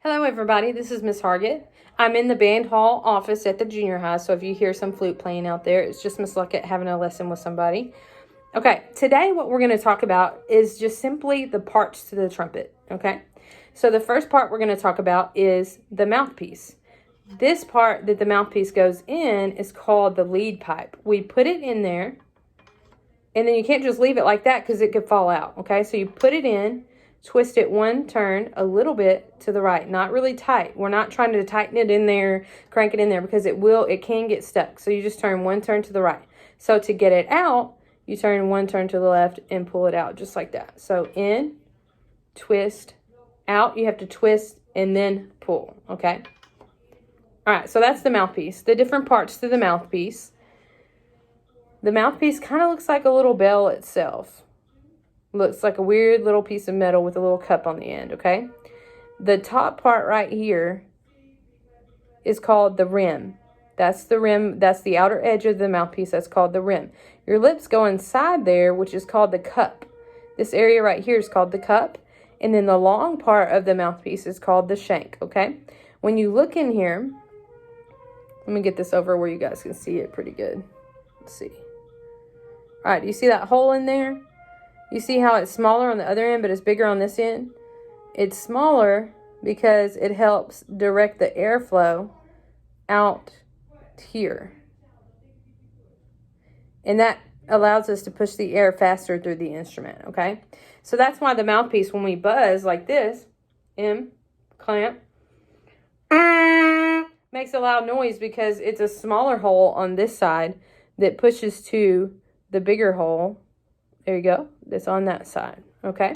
Hello everybody, this is Miss Hargett. I'm in the band hall office at the junior high, so if you hear some flute playing out there, it's just Miss Luckett having a lesson with somebody. Okay, today what we're going to talk about is just simply the parts to the trumpet, okay? So the first part we're going to talk about is the mouthpiece. This part that the mouthpiece goes in is called the lead pipe. We put it in there, and then you can't just leave it like that because it could fall out, okay? So you put it in, twist it one turn a little bit to the right, not really tight. We're not trying to tighten it in there, crank it in there, because it can get stuck. So you just turn one turn to the right. So to get it out, you turn one turn to the left and pull it out just like that. So in, twist, out. You have to twist and then pull, okay? All right, so that's the mouthpiece. The different parts to the mouthpiece. The mouthpiece kind of looks like a little bell itself. Looks like a weird little piece of metal with a little cup on the end, okay? The top part right here is called the rim. That's the rim. That's the outer edge of the mouthpiece. That's called the rim. Your lips go inside there, which is called the cup. This area right here is called the cup. And then the long part of the mouthpiece is called the shank, okay? When you look in here, let me get this over where you guys can see it pretty good. Let's see. All right, do you see that hole in there? You see how it's smaller on the other end, but it's bigger on this end? It's smaller because it helps direct the airflow out here. And that allows us to push the air faster through the instrument, okay? So that's why the mouthpiece, when we buzz like this, clamp, makes a loud noise because it's a smaller hole on this side that pushes to the bigger hole. There you go. That's on that side. Okay.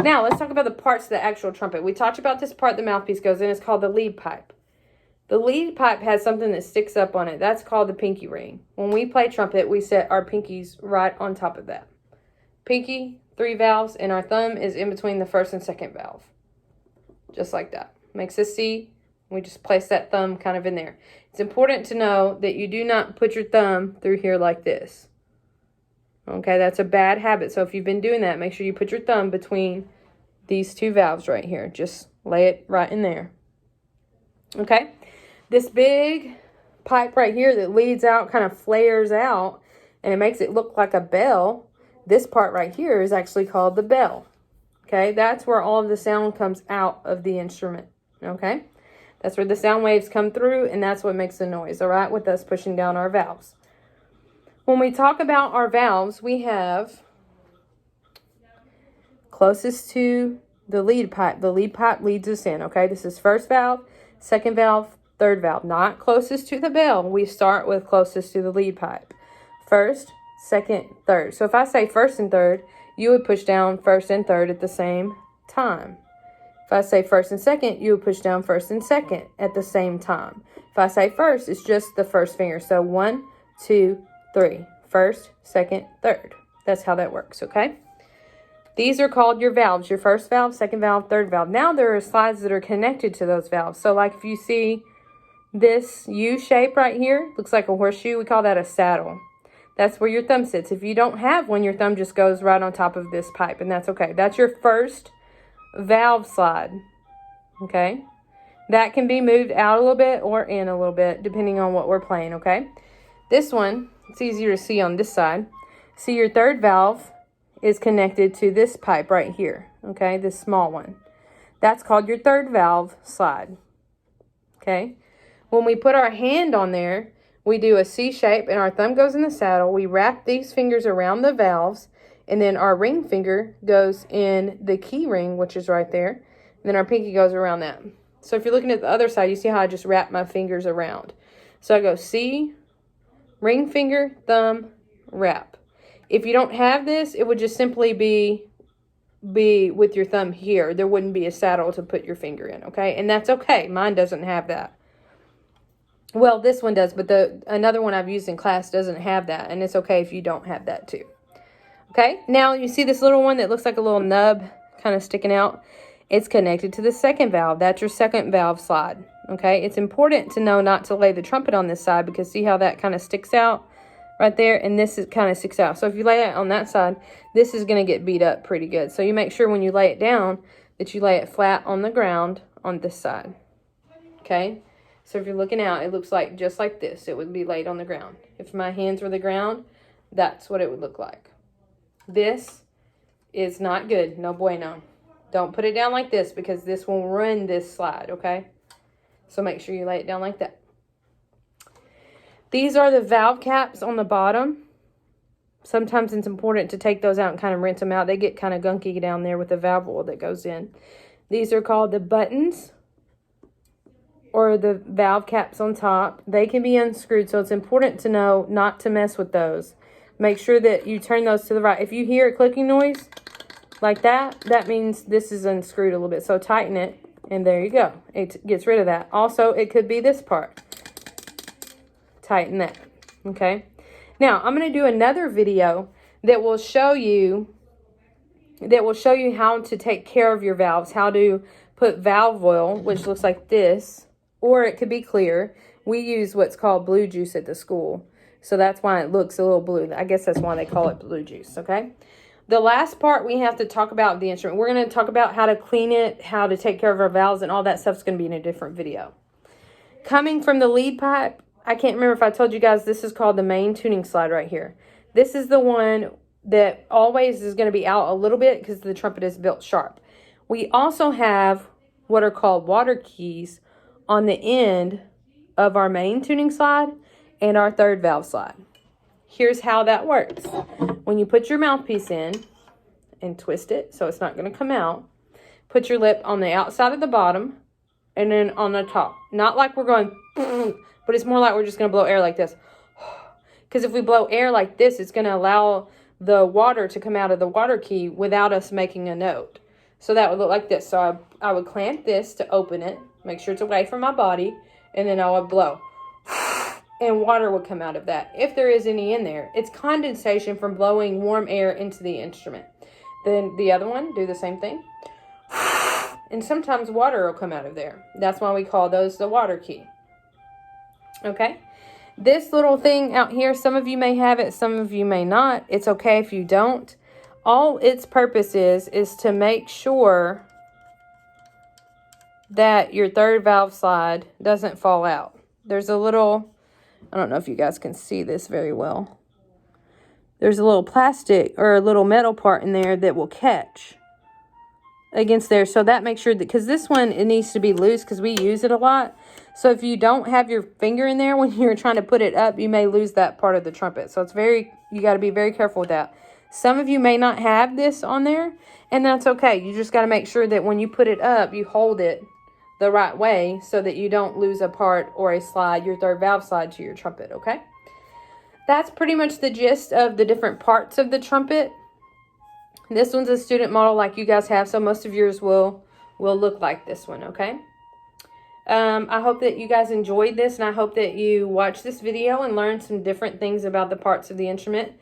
Now, let's talk about the parts of the actual trumpet. We talked about this part the mouthpiece goes in. It's called the lead pipe. The lead pipe has something that sticks up on it. That's called the pinky ring. When we play trumpet, we set our pinkies right on top of that. Pinky, 3 valves, and our thumb is in between the first and second valve. Just like that. Makes a C. We just place that thumb kind of in there. It's important to know that you do not put your thumb through here like this. Okay, that's a bad habit. So if you've been doing that, make sure you put your thumb between these 2 valves right here. Just lay it right in there. Okay, this big pipe right here that leads out kind of flares out, and it makes it look like a bell. This part right here is actually called the bell. Okay, that's where all of the sound comes out of the instrument. Okay, that's where the sound waves come through, and that's what makes the noise, all right, with us pushing down our valves. When we talk about our valves, we have closest to the lead pipe. The lead pipe leads us in, okay? This is first valve, second valve, third valve. Not closest to the bell. We start with closest to the lead pipe. First, second, third. So if I say first and third, you would push down first and third at the same time. If I say first and second, you would push down first and second at the same time. If I say first, it's just the first finger. So 1, 2, 3. First, second, third. That's how that works, okay? These are called your valves. Your first valve, second valve, third valve. Now there are slides that are connected to those valves. So like if you see this U shape right here, looks like a horseshoe, we call that a saddle. That's where your thumb sits. If you don't have one, your thumb just goes right on top of this pipe, and that's okay. That's your first valve slide, okay? That can be moved out a little bit or in a little bit, depending on what we're playing, okay? This one, it's easier to see on this side. See, your third valve is connected to this pipe right here, okay, this small one. That's called your third valve slide, okay? When we put our hand on there, we do a C shape, and our thumb goes in the saddle. We wrap these fingers around the valves, and then our ring finger goes in the key ring, which is right there, and then our pinky goes around that. So if you're looking at the other side, you see how I just wrap my fingers around. So I go C, ring finger, thumb, wrap. If you don't have this, it would just simply be with your thumb here. There wouldn't be a saddle to put your finger in, okay? And that's okay. Mine doesn't have that. Well, this one does, but another one I've used in class doesn't have that, and it's okay if you don't have that too. Okay? Now, you see this little one that looks like a little nub kind of sticking out? It's connected to the second valve. That's your second valve slide. Okay, it's important to know not to lay the trumpet on this side, because see how that kind of sticks out right there, and this is kind of sticks out. So if you lay it on that side, this is going to get beat up pretty good. So you make sure when you lay it down that you lay it flat on the ground on this side. Okay? So if you're looking out, it looks like just like this. It would be laid on the ground. If my hands were the ground, that's what it would look like. This is not good. No bueno. Don't put it down like this because this will ruin this slide, okay? So make sure you lay it down like that. These are the valve caps on the bottom. Sometimes it's important to take those out and kind of rinse them out. They get kind of gunky down there with the valve oil that goes in. These are called the buttons or the valve caps on top. They can be unscrewed, so it's important to know not to mess with those. Make sure that you turn those to the right. If you hear a clicking noise like that, that means this is unscrewed a little bit. So tighten it, and there you go. It gets rid of that. Also, it could be this part. Tighten that, okay? Now, I'm going to do another video that will show you how to take care of your valves, how to put valve oil, which looks like this, or it could be clear. We use what's called blue juice at the school, so that's why it looks a little blue. I guess that's why they call it blue juice, okay? The last part we have to talk about the instrument. We're going to talk about how to clean it, how to take care of our valves, and all that stuff's going to be in a different video. Coming from the lead pipe, I can't remember if I told you guys, this is called the main tuning slide right here. This is the one that always is going to be out a little bit because the trumpet is built sharp. We also have what are called water keys on the end of our main tuning slide and our third valve slide. Here's how that works. When you put your mouthpiece in and twist it so it's not going to come out, put your lip on the outside of the bottom and then on the top. Not like we're going, but it's more like we're just going to blow air like this. Because if we blow air like this, it's going to allow the water to come out of the water key without us making a note. So that would look like this. So I would clamp this to open it, make sure it's away from my body, and then I would blow. And water would come out of that, if there is any in there. It's condensation from blowing warm air into the instrument. Then the other one, do the same thing. And sometimes water will come out of there. That's why we call those the water key. Okay? This little thing out here, some of you may have it, some of you may not. It's okay if you don't. All its purpose is to make sure that your third valve slide doesn't fall out. There's a little, I don't know if you guys can see this very well. There's a little plastic or a little metal part in there that will catch against there. So that makes sure that, because this one, it needs to be loose because we use it a lot. So if you don't have your finger in there when you're trying to put it up, you may lose that part of the trumpet. So it's you got to be very careful with that. Some of you may not have this on there, and that's okay. You just got to make sure that when you put it up, you hold it the right way so that you don't lose a part or a slide, your third valve slide to your trumpet, okay? That's pretty much the gist of the different parts of the trumpet. This one's a student model like you guys have, so most of yours will look like this one, okay? I hope that you guys enjoyed this, and I hope that you watch this video and learn some different things about the parts of the instrument.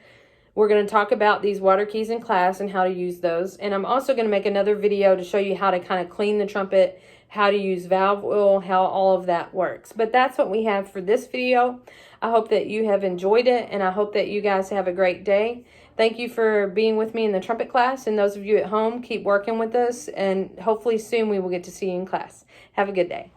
We're going to talk about these water keys in class and how to use those. And I'm also going to make another video to show you how to kind of clean the trumpet, how to use valve oil, how all of that works. But that's what we have for this video. I hope that you have enjoyed it, and I hope that you guys have a great day. Thank you for being with me in the trumpet class, and those of you at home, keep working with us, and hopefully soon we will get to see you in class. Have a good day.